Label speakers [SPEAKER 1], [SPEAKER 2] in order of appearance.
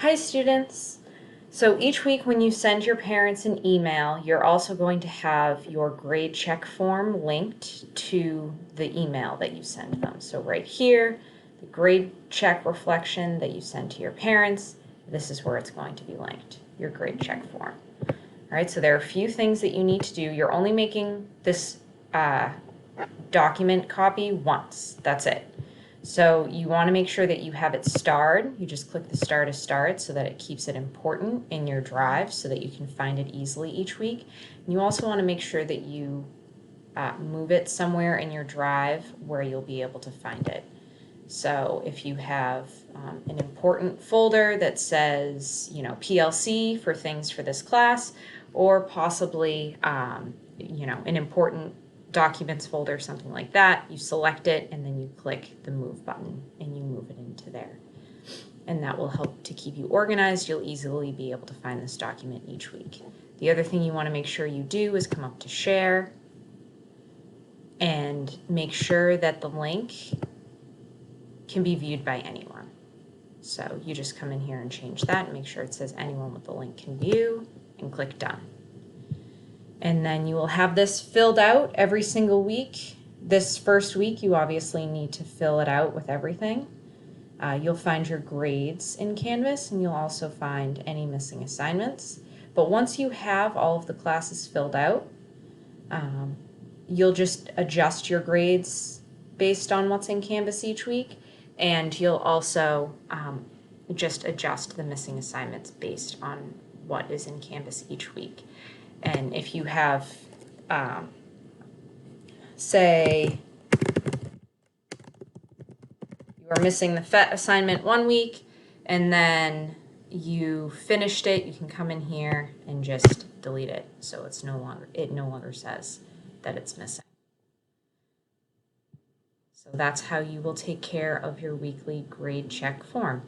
[SPEAKER 1] Hi students! So each week when you send your parents an email, you're also going to have your grade check form linked to the email that you send them. So right here, the grade check reflection that you send to your parents, this is where it's going to be linked, your grade check form. All right, so there are a few things that you need to do. You're only making this document copy once, that's it. So you want to make sure that you have it starred. You just click the star to start so that it keeps it important in your drive so that you can find it easily each week. And you also want to make sure that you move it somewhere in your drive where you'll be able to find it. So if you have an important folder that says, PLC for things for this class, or possibly, an important documents folder, something like that, you select it and then you click the move button and you move it into there. And that will help to keep you organized. You'll easily be able to find this document each week. The other thing you want to make sure you do is come up to share and make sure that the link can be viewed by anyone. So you just come in here and change that and make sure it says anyone with the link can view and click done. And then you will have this filled out every single week. This first week, you obviously need to fill it out with everything. You'll find your grades in Canvas, and you'll also find any missing assignments. But once you have all of the classes filled out, you'll just adjust your grades based on what's in Canvas each week, and you'll also just adjust the missing assignments based on what is in Canvas each week. And if you have, say, you are missing the PhET assignment one week, and then you finished it, you can come in here and just delete it, so it no longer says that it's missing. So that's how you will take care of your weekly grade check form.